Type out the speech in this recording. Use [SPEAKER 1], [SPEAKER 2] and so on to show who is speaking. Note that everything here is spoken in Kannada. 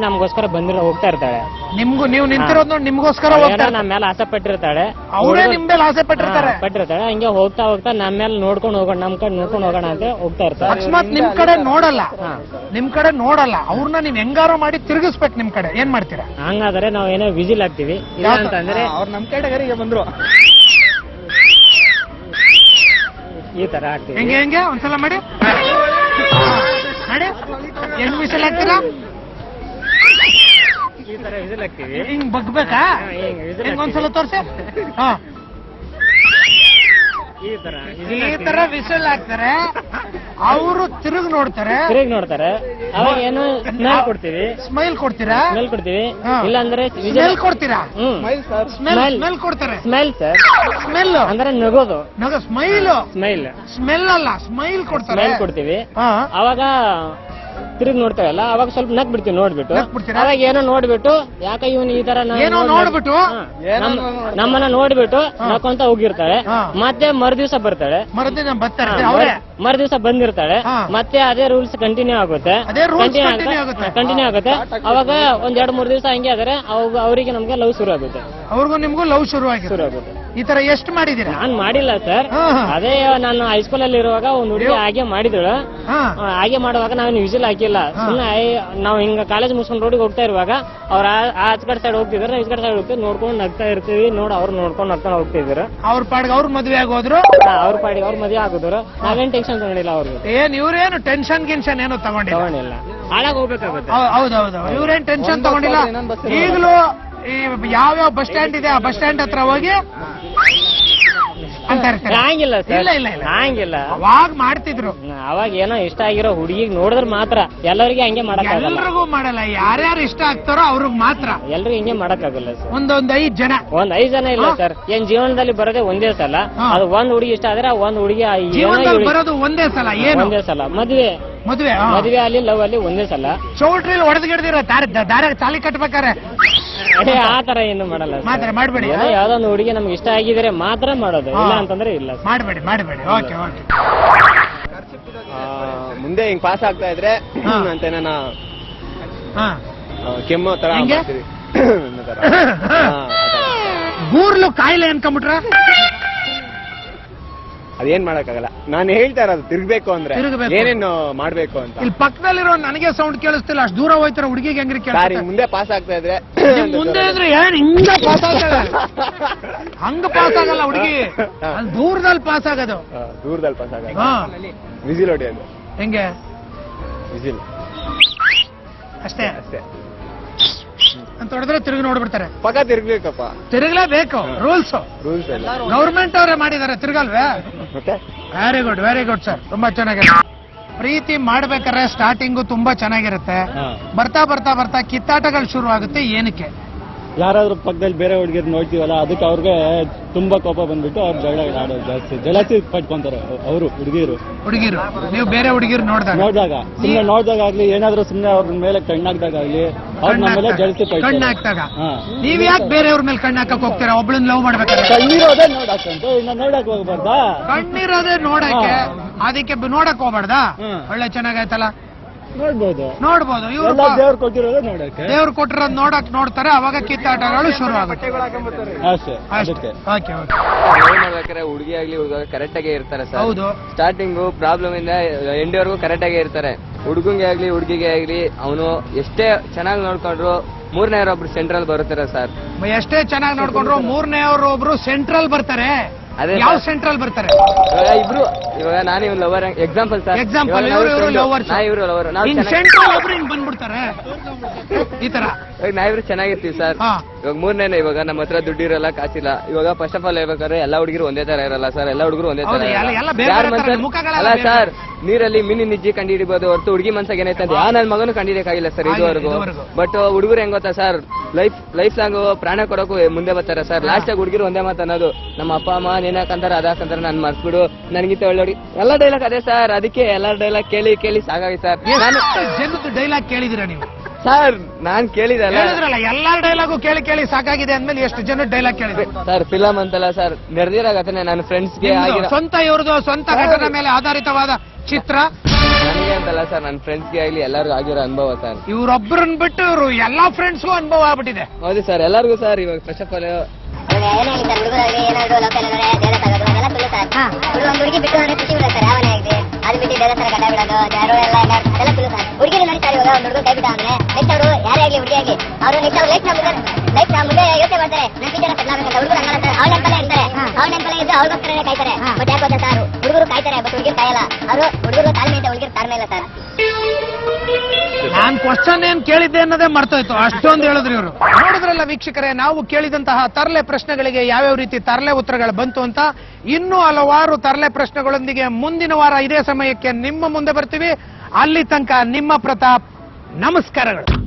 [SPEAKER 1] ನಮ್ಗೋಸ್ಕರ ಹೋಗ್ತಾ ಇರ್ತಾಳೆ.
[SPEAKER 2] ನೀವು ನಿಂತಿರೋದ್ ನೋಡಿ ನಿಮ್ಗೋಸ್ಕರ
[SPEAKER 1] ನಮ್ಮ ಮೇಲೆ ಆಸೆ ಪಟ್ಟಿರ್ತಾಳೆ,
[SPEAKER 2] ಅವರೇ ನಿಮ್ ಮೇಲೆ ಆಸೆ ಪಟ್ಟಿರ್ತಾಳೆ.
[SPEAKER 1] ಹಂಗೆ ಹೋಗ್ತಾ ಹೋಗ್ತಾ ನಮ್ಮ ಮೇಲೆ ನೋಡ್ಕೊಂಡು ಹೋಗೋಣ, ನಮ್ ಕಡೆ ನೋಡ್ಕೊಂಡು ಹೋಗೋಣ ಅಂತ ಹೋಗ್ತಾ ಇರ್ತಾರೆ.
[SPEAKER 2] ಅಕಸ್ಮಾತ್ ನಿಮ್ ಕಡೆ ನೋಡಲ್ಲ ಅವ್ರನ್ನ ನೀವ್ ಹೆಂಗಾರೋ ಮಾಡಿ ತಿರುಗಿಸ್ಬೇಕು ನಿಮ್ ಕಡೆ, ಏನ್ ಮಾಡ್ತೀರಾ?
[SPEAKER 1] ಹಂಗಾದ್ರೆ ನಾವ್ ಏನೋ ವಿಜಿಲ್ ಹಾಕ್ತಿವಿ. ಇಲ್ಲ ಅಂತಂದ್ರೆ
[SPEAKER 3] ಅವ್ರು ನಮ್ ಕ್ಯಾಟಗರಿಗೆ ಬಂದ್ರು
[SPEAKER 1] ಈ ತರ ಹಾಕ್ತಿವಿ.
[SPEAKER 2] ಹೆಂಗೆ ಒಂದ್ಸಲ ಮಾಡಿ ಹೆಂಗ್ ವಿಷಲ್ ಹಾಕ್ತೀರಾ?
[SPEAKER 1] ಈ ತರ ವಿಜಿಲ್ ಹಾಕ್ತಿವಿ.
[SPEAKER 2] ಹಿಂಗ್ ಬಗ್ಬೇಕಾ? ಹೆಂಗ್ ಒಂದ್ಸಲ ತೋರ್ಸಿ.
[SPEAKER 1] ಈ
[SPEAKER 2] ತರ ವಿಷಲ್ ಹಾಕ್ತಾರೆ, ಅವರು ತಿರುಗಿ ನೋಡ್ತಾರೆ.
[SPEAKER 1] ಅವಾಗ ಏನು ಸ್ಮೆಲ್ ಕೊಡ್ತೀವಿ.
[SPEAKER 2] ಸ್ಮೈಲ್ ಕೊಡ್ತೀರಾ?
[SPEAKER 1] ಸ್ಮೆಲ್ ಕೊಡ್ತೀವಿ. ಇಲ್ಲ ಅಂದ್ರೆ
[SPEAKER 2] ಸ್ಮೆಲ್ ಕೊಡ್ತೀರಾ?
[SPEAKER 1] ಸ್ಮೆಲ್
[SPEAKER 2] ಕೊಡ್ತಾರೆ.
[SPEAKER 1] ಸ್ಮೆಲ್ ಸರ್,
[SPEAKER 2] ಸ್ಮೆಲ್
[SPEAKER 1] ಅಂದ್ರೆ ನಗೋದು.
[SPEAKER 2] ಸ್ಮೆಲ್ ಅಲ್ಲ, ಸ್ಮೈಲ್ ಕೊಡ್ತಾರೆ.
[SPEAKER 1] ಸ್ಮೆಲ್ ಕೊಡ್ತೀವಿ. ಅವಾಗ ತಿರುಗಿ ನೋಡ್ತಾವಲ್ಲ, ಅವಾಗ ಸ್ವಲ್ಪ ನಕ್ ಬಿಡ್ತೀವಿ. ನೋಡ್ಬಿಟ್ಟು ಅವಾಗ ಏನೋ ನೋಡ್ಬಿಟ್ಟು ಯಾಕ ಇವನು ಈ ತರ
[SPEAKER 2] ನೋಡ್ಬಿಟ್ಟು
[SPEAKER 1] ನಮ್ಮನ್ನ ನೋಡ್ಬಿಟ್ಟು ನಕ್ಕೊಂತ ಹೋಗಿರ್ತಾಳೆ. ಮತ್ತೆ ಮರುದಿವ್ಸ ಬರ್ತಾಳೆ. ಮರುದಿವ್ಸ ಬಂದಿರ್ತಾಳೆ. ಮತ್ತೆ ಅದೇ ರೂಲ್ಸ್ ಕಂಟಿನ್ಯೂ ಆಗುತ್ತೆ. ಅವಾಗ ಒಂದ್ 2-3 ದಿವಸ ಹಂಗೆ ಆದ್ರೆ ಅವರಿಗೆ ನಮ್ಗೆ ಲವ್ ಶುರು ಆಗುತ್ತೆ.
[SPEAKER 2] ಅವ್ರಿಗೂ ನಿಮ್ಗೂ ಲವ್ ಶುರು ಆಗುತ್ತೆ. ಈ ತರ ಎಷ್ಟು ಮಾಡಿದೀರಾ?
[SPEAKER 1] ನಾನ್ ಮಾಡಿಲ್ಲ ಸರ್. ಅದೇ ನಾನು ಹೈಸ್ಕೂಲ್ ಅಲ್ಲಿ ಇರುವಾಗ ಒಂದ್ ಹುಡುಗಿ ಹಾಗೆ ಮಾಡಿದಳು. ಹಾಗೆ ಮಾಡುವಾಗ ನಾವೇನು ವಿಜಿಲ್ ಹಾಕಿಲ್ಲ. ಸುಮ್ಮನೆ ನಾವ್ ಹಿಂಗ ಕಾಲೇಜ್ ಮುಗಿಸ್ಕೊಂಡು ರೋಡಿಗೆ ಹೋಗ್ತಾ ಇರುವಾಗ ಅವ್ರ ಆಚ ಕಡೆ ಸೈಡ್ ಹೋಗ್ತಿದ್ರು, ನಾವು ಈ ಕಡೆ ಸೈಡ್ ಹೋಗ್ತೀವಿ. ನೋಡ್ಕೊಂಡು ನಗ್ತಾ ಇರ್ತೀವಿ. ಅವ್ರು ನೋಡ್ಕೊಂಡು ನಗ್ತಾ ಹೋಗ್ತಿದ್ರು.
[SPEAKER 2] ಅವ್ರ ಪಾಡಿಗೆ ಅವ್ರ ಮದ್ವೆ ಆಗೋದ್ರು.
[SPEAKER 1] ಅವ್ರ ಪಾಡಿಗೆ ಅವ್ರ ಮದ್ವೆ ಆಗೋದ್ರು. ನಾವೇನ್ ಟೆನ್ಷನ್ ತಗೊಂಡಿಲ್ಲ. ಅವ್ರಿಗೆ
[SPEAKER 2] ಇವ್ರೇನು ಟೆನ್ಷನ್ ಏನು ತಗೊಂಡಿಲ್ಲ.
[SPEAKER 1] ಹಾಳಾಗ್ ಹೋಗ್ಬೇಕಾಗುತ್ತೆ.
[SPEAKER 2] ಹೌದೌದು, ಇವ್ರೇನ್ ಟೆನ್ಷನ್ ತಗೊಂಡಿಲ್ಲ. ಈಗಲೂ ಯಾವ್ಯಾವ ಬಸ್ ಸ್ಟ್ಯಾಂಡ್ ಇದೆ ಆ ಬಸ್ ಸ್ಟ್ಯಾಂಡ್ ಹತ್ರ ಹೋಗಿ ಅಂತ ಇರ್ತಾರೆ.
[SPEAKER 1] ಹಂಗಿಲ್ಲ ಸರ್, ಹಂಗಿಲ್ಲ.
[SPEAKER 2] ಅವಾಗ ಮಾಡ್ತಿದ್ರು.
[SPEAKER 1] ಅವಾಗ ಏನೋ ಇಷ್ಟ ಆಗಿರೋ ಹುಡುಗಿಗೆ ನೋಡಿದ್ರೆ ಮಾತ್ರ. ಎಲ್ಲರಿಗೆ ಹಂಗೆ ಮಾಡಕ್ಕಾಗಲ್ಲ.
[SPEAKER 2] ಎಲ್ರಿಗೂ ಮಾಡಲ್ಲ, ಯಾರ್ಯಾರು ಇಷ್ಟ ಆಗ್ತಾರೋ ಅವ್ರಿಗೆ ಮಾತ್ರ.
[SPEAKER 1] ಎಲ್ರಿಗೂ ಹಿಂಗೆ ಮಾಡಕ್ಕಾಗಲ್ಲ ಸರ್.
[SPEAKER 2] ಒಂದ್ 5 ಜನ,
[SPEAKER 1] 5 ಜನ ಇಲ್ಲ ಸರ್. ಏನ್ ಜೀವನದಲ್ಲಿ ಬರೋದೇ ಒಂದೇ ಸಲ. ಅದು ಒಂದ್ ಹುಡುಗಿ ಇಷ್ಟ ಆದ್ರೆ ಒಂದ್ ಹುಡುಗಿ
[SPEAKER 2] ಬರೋದು ಒಂದೇ ಸಲ. ಒಂದೇ
[SPEAKER 1] ಸಲ ಮದ್ವೆ ಅಲ್ಲಿ ಲವ್ ಅಲ್ಲಿ ಒಂದೇ ಸಲ.
[SPEAKER 2] ಚೌಟ್ರಿಲಿ ಹೊಡೆದ್ಗಿಡ್ದಿರ ದಾರ ತಾಲಿ ಕಟ್ಬೇಕಾರೆ
[SPEAKER 1] ಆ ತರ ಏನು ಮಾಡಲ್ಲ.
[SPEAKER 2] ಮಾಡ್ಬೇಡಿ.
[SPEAKER 1] ಯಾವ್ದೋ ಒಂದು ಹುಡುಗಿ ನಮ್ಗೆ ಇಷ್ಟ ಆಗಿದ್ರೆ ಮಾತ್ರ ಮಾಡೋದು, ಇಲ್ಲ ಅಂತಂದ್ರೆ ಇಲ್ಲ.
[SPEAKER 2] ಮಾಡ್ಬೇಡಿ. ಓಕೆ.
[SPEAKER 3] ಮುಂದೆ ಹಿಂಗ್ ಪಾಸ್ ಆಗ್ತಾ ಇದ್ರೆ ಅಂತ ನಾನು ಕೆಮ್ಮೋ ತರ
[SPEAKER 2] ಗೂರ್ಲು ಕಾಯಿಲೆ ಅನ್ಕೊಂಬಿಟ್ರ
[SPEAKER 3] ಅದೇನ್ ಮಾಡಕ್ಕಾಗಲ್ಲ. ನಾನು ಹೇಳ್ತಾ ಇರೋದು ತಿರ್ಗ್ಬೇಕು ಅಂದ್ರೆ ಏನೇನು ಮಾಡ್ಬೇಕು ಅಂತ.
[SPEAKER 2] ಇಲ್ಲಿ ಪಕ್ಕದಲ್ಲಿರೋ ನನಗೆ ಸೌಂಡ್ ಕೇಳಿಸ್ತಿಲ್ಲ, ಅಷ್ಟು ದೂರ ಹೋಯ್ತಾರ ಹುಡುಗಿಗೆ ಹೆಂಗ್ರಿ ಕೇಳಿ.
[SPEAKER 3] ಮುಂದೆ ಪಾಸ್ ಆಗ್ತಾ ಇದ್ರೆ
[SPEAKER 2] ಮುಂದೆ ಇದ್ರೆ ಏನ್ ಹಿಂಗ ಪಾಸ್ ಆಗಲ್ಲ, ಹಂಗ ಪಾಸ್ ಆಗಲ್ಲ ಹುಡುಗಿ. ಅಲ್ಲಿ ದೂರದಲ್ಲಿ ಪಾಸ್ ಆಗೋದು.
[SPEAKER 3] ವಿಸಿಲ್ ಹೊಡೆಯೋದು.
[SPEAKER 2] ಹೆಂಗೆ?
[SPEAKER 3] ವಿಸಿಲ್
[SPEAKER 2] ಅಷ್ಟೇ ಅಂತ ಹೊಡೆದ್ರೆ ತಿರುಗಿ ನೋಡ್ಬಿಡ್ತಾರೆ.
[SPEAKER 3] ಪಕ್ಕ ತಿರ್ಗ್ಬೇಕಪ್ಪ,
[SPEAKER 2] ತಿರುಗಲೇಬೇಕು. ರೂಲ್ಸ್ ಗೌರ್ಮೆಂಟ್ ಅವರೇ ಮಾಡಿದ್ದಾರೆ, ತಿರುಗಲ್ವೇ? ವೆರಿ ಗುಡ್ ಸರ್, ತುಂಬಾ ಚೆನ್ನಾಗಿದೆ. ಪ್ರೀತಿ ಮಾಡ್ಬೇಕಾದ್ರೆ ಸ್ಟಾರ್ಟಿಂಗು ತುಂಬಾ ಚೆನ್ನಾಗಿರುತ್ತೆ. ಬರ್ತಾ ಬರ್ತಾ ಬರ್ತಾ ಕಿತ್ತಾಟಗಳು ಶುರು ಆಗುತ್ತೆ. ಏನಕ್ಕೆ?
[SPEAKER 4] ಯಾರಾದ್ರೂ ಪಕ್ಕದಲ್ಲಿ ಬೇರೆ ಹುಡುಗಿರ್ ನೋಡ್ತೀವಲ್ಲ, ಅದಕ್ಕೆ ಅವ್ರಿಗೆ ತುಂಬಾ ಕೋಪ ಬಂದ್ಬಿಟ್ಟು ಅವ್ರು ಜಲಸಿ ಪಟ್ಕೊಂತಾರೆ. ಅವರು ಹುಡುಗಿರು
[SPEAKER 2] ನೀವು ಬೇರೆ ಹುಡುಗಿರು ನೋಡಿದಾಗ
[SPEAKER 4] ಸುಮ್ಮನೆ ಆಗ್ಲಿ, ಏನಾದ್ರೂ ಸುಮ್ಮನೆ ಅವ್ರ ಮೇಲೆ ಕಣ್ಣಾಗ್ದಾಗ್ಲಿ ಅವ್ರ ನಮ್ಮ ಮೇಲೆ ಜಲಸಿ
[SPEAKER 2] ಕಣ್ಣಾಕ್ದಾಗ ನೀವ್ ಯಾಕೆ ಬೇರೆಯವ್ರ ಮೇಲೆ ಕಣ್ಣಾಕಕ್ ಹೋಗ್ತೀರಾ? ಒಬ್ಳನ್ನ ಲವ್ ಮಾಡ್ಬೇಕಾದ್ರೆ
[SPEAKER 4] ಕಣ್ಣಿರೋದೇ ನೋಡಕ್ಕಂತ ಇನ್ನ ನೋಡಕ್ ಹೋಗ್ಬಾರ್ದಾ?
[SPEAKER 2] ಕಣ್ಣಿರೋದೇ ನೋಡಕ್ಕೆ, ಅದಕ್ಕೆ ನೋಡಕ್ ಹೋಗ್ಬಾರ್ದಾ? ಒಳ್ಳೆ ಚೆನ್ನಾಗೈತಲ್ಲ, ನೋಡ್ಬೋದು. ಇವ್ರು
[SPEAKER 4] ದೇವ್ರು ಕೊಟ್ಟಿರೋದು ನೋಡಕ್ಕೆ,
[SPEAKER 2] ದೇವ್ರು ಕೊಟ್ಟಿರೋದು ನೋಡ್ತಾರೆ. ಅವಾಗ ಕಿತ್ತಾಟಗಳು ಶುರು ಆಗುತ್ತೆ.
[SPEAKER 5] ಮಾಡ್ಬೇಕಾದ್ರೆ ಹುಡುಗಿ ಆಗ್ಲಿ ಹುಡುಗ ಕರೆಕ್ಟ್ ಆಗೇ ಇರ್ತಾರೆ ಸರ್. ಹೌದು, ಸ್ಟಾರ್ಟಿಂಗು ಪ್ರಾಬ್ಲಮ್ ಇಂದ ಎಂಡ್ವರೆಗೂ ಕರೆಕ್ಟ್ ಆಗೇ ಇರ್ತಾರೆ. ಹುಡುಗಂಗೆ ಆಗ್ಲಿ ಹುಡುಗಿಗೆ ಆಗ್ಲಿ ಅವನು ಎಷ್ಟೇ ಚೆನ್ನಾಗಿ ನೋಡ್ಕೊಂಡ್ರು ಮೂರನೇವ್ರೊಬ್ರು ಸೆಂಟ್ರಲ್ ಬರುತ್ತಾರೆ ಸರ್.
[SPEAKER 2] ಎಷ್ಟೇ ಚೆನ್ನಾಗಿ ನೋಡ್ಕೊಂಡ್ರು ಮೂರನೇವ್ರೊಬ್ರು ಸೆಂಟ್ರಲ್ ಬರ್ತಾರೆ.
[SPEAKER 5] ಅದೇ
[SPEAKER 2] ಯಾವ ಸೆಂಟ್ರಲ್ ಬರ್ತಾರೆ?
[SPEAKER 5] ಇಬ್ರು. ಇವಾಗ ನಾನು ಇವ್ ಲವರ್ ಎಕ್ಸಾಂಪಲ್ ಸರ್.
[SPEAKER 2] ಇವರು ಲವರ್, ಸೆಂಟ್ರಲ್ ಒಬ್ರು ಹಿಂಗ್ ಬಂದ್ಬಿಡ್ತಾರೆ. ಈ ತರ
[SPEAKER 5] ನಾವಿಬ್ರು ಚೆನ್ನಾಗಿರ್ತೀವಿ ಸರ್. ಇವಾಗ ಮೂರನೇ, ಇವಾಗ ನಮ್ಮ ಹತ್ರ ದುಡ್ಡು ಇರಲ್ಲ, ಕಾಸಿಲ್ಲ. ಇವಾಗ ಫಸ್ಟ್ ಆಫ್ ಆಲ್ ಹೇಳ್ಬೇಕಾದ್ರೆ ಎಲ್ಲಾ ಹುಡುಗಿರು ಒಂದೇ ತರ ಇರಲ್ಲ ಸರ್. ಎಲ್ಲಾ ಹುಡುಗರು ಒಂದೇ ತರ ಅಲ್ಲ ಸರ್. ನೀರಲ್ಲಿ ಮೀನಿನ ನಿಜ್ಜಿ ಕಂಡು ಹಿಡಿಬಹುದು ಹೊರತು ಹುಡುಗಿ ಮನ್ಸಾಗ ಏನೈತೆ ಅಂತ ನನ್ನ ಮಗನು ಕಂಡು ಹಿಡಿಯಕ್ಕಾಗಿಲ್ಲ ಸರ್ ಇದುವರೆಗೂ. ಬಟ್ ಹುಡುಗರು ಹೆಂಗ್ ಗೊತ್ತಾ ಸರ್, ಲೈಫ್ ಲಾಂಗ್ ಪ್ರಾಣ ಕೊಡೋಕು ಮುಂದೆ ಬರ್ತಾರೆ ಸರ್. ಲಾಸ್ಟ್ ಆಗಿ ಹುಡುಗಿರು ಒಂದೇ ಮಾತು ಅನ್ನೋದು, ನಮ್ಮ ಅಪ್ಪ ಅಮ್ಮ ನೀನಾಕಂತಾರ ಅದಾಕಂತಾರ ನಾನು ಮರ್ಸ್ಬಿಡು, ನನಗಿಂತ ಒಳ್ಳೆ ಎಲ್ಲ ಡೈಲಾಗ್ ಅದೇ ಸರ್. ಅದಕ್ಕೆ ಎಲ್ಲ ಡೈಲಾಗ್ ಕೇಳಿ ಸಾಗಾಗಿ ಸರ್.
[SPEAKER 2] ಜನದ್ದು ಡೈಲಾಗ್ ಕೇಳಿದಿರ ನೀವು
[SPEAKER 5] ಸರ್? ನಾನ್ ಕೇಳಿದ್ರಲ್ಲ,
[SPEAKER 2] ಎಲ್ಲಾ ಡೈಲಾಗು ಕೇಳಿ ಸಾಕಾಗಿದೆ ಅಂದ್ಮೇಲೆ ಎಷ್ಟು ಜನ ಡೈಲಾಗ್ ಕೇಳಿದ್ರೆ
[SPEAKER 5] ಸರ್? ಫಿಲಮ್ ಅಂತಲ್ಲ ಸರ್, ನಡೆದಿರೋ ಘಟನೆ ನನ್ನ ಫ್ರೆಂಡ್ಸ್ಗೆ
[SPEAKER 2] ಸ್ವಂತ ಇವ್ರದ್ದು ಸ್ವಂತ ಘಟನೆ ಮೇಲೆ ಆಧಾರಿತವಾದ ಚಿತ್ರ.
[SPEAKER 5] ನನಗೆ ಅಂತಲ್ಲ ಸರ್, ನನ್ನ ಫ್ರೆಂಡ್ಸ್ಗೆ ಆಗಲಿ ಎಲ್ಲರಿಗೂ ಆಗಿರೋ ಅನುಭವ ಸರ್.
[SPEAKER 2] ಇವ್ರೊಬ್ಬರನ್ನ ಬಿಟ್ಟು ಇವ್ರು ಎಲ್ಲಾ ಫ್ರೆಂಡ್ಸ್ಗೂ ಅನುಭವ ಆಗ್ಬಿಟ್ಟಿದೆ.
[SPEAKER 5] ಹೌದು ಸರ್, ಎಲ್ಲರಿಗೂ ಸರ್. ಇವಾಗ ಫಸ್ಟ್ ಆಫ್ ಆಲ್
[SPEAKER 6] ಹುಡುಗಿ ಬಿಟ್ಟು ಖುಷಿ ಬಿಡುತ್ತೆ ಸರ್. ಯಾವನೇ ಆಗಿದೆ ಅದು ಬಿಟ್ಟು ಬೇರೆ ತರ ಗಡ್ಡ ಬಿಡೋದು ಯಾರು ಎಲ್ಲ ಎಲ್ಲ ತುಳು ಸರ್. ಹುಡುಗಿ ನಡೀತಾರೆ ಇವಾಗ ಒಂದು ಹುಡುಗ ಕೈ ಬಿಟ್ಟ ಅಂದ್ರೆ ನೆಕ್ಸ್ಟ್ ಅವರು ಯಾರೇ ಆಗಲಿ ಹುಡುಗಿ ಆಗಲಿ ಅವರು ನೆಕ್ಸ್ಟ್ ಅವ್ರು ಲೈಫ್ ನ ಮುಂದೆ ಯೋಚನೆ ಮಾಡ್ತಾರೆ. ನಾನು ಟೀಚರ್ ಸೆಟ್ಲ್ ಆಗಬೇಕಂತ ಹುಡುಗರು ಹಂಗಲ್ಲ ಸರ್. ಅವ್ರ ನೆನಪಲ್ಲೇ ಇರ್ತಾರೆ, ಅವ್ರ ನೆನಪಲ್ಲೇ ಇದ್ದು ಅವ್ರಿಗೋಸ್ಕರನೇ ಕಾಯ್ತಾರೆ. ಬಟ್ ಯಾಕೆ ಗೊತ್ತಾ ಸರ್, ಹುಡುಗರು ಕಾಯ್ತಾರೆ ಬಟ್ ಹುಡುಗಿರು ಕಾಯಲ್ಲ. ಅವರು ಹುಡುಗರು ತಾಳ್ಮೆ ಅಂತ ಹುಡುಗಿರು ತಾಳ್ಮೆ ಇಲ್ಲ ಸರ್.
[SPEAKER 2] ನಾನ್ ಕ್ವಶನ್ ಏನ್ ಕೇಳಿದ್ದೆ ಅನ್ನೋದೇ ಮರ್ತೋಯ್ತು, ಅಷ್ಟೊಂದು ಹೇಳಿದ್ರು ಇವರು. ನೋಡಿದ್ರಲ್ಲ ವೀಕ್ಷಕರೇ, ನಾವು ಕೇಳಿದಂತಹ ತರಲೆ ಪ್ರಶ್ನೆಗಳಿಗೆ ಯಾವ್ಯಾವ ರೀತಿ ತರಲೆ ಉತ್ತರಗಳು ಬಂತು ಅಂತ. ಇನ್ನೂ ಹಲವಾರು ತರಲೆ ಪ್ರಶ್ನೆಗಳೊಂದಿಗೆ ಮುಂದಿನ ವಾರ ಇದೇ ಸಮಯಕ್ಕೆ ನಿಮ್ಮ ಮುಂದೆ ಬರ್ತೀವಿ. ಅಲ್ಲಿ ತನಕ ನಿಮ್ಮ ಪ್ರತಾಪ್, ನಮಸ್ಕಾರಗಳು.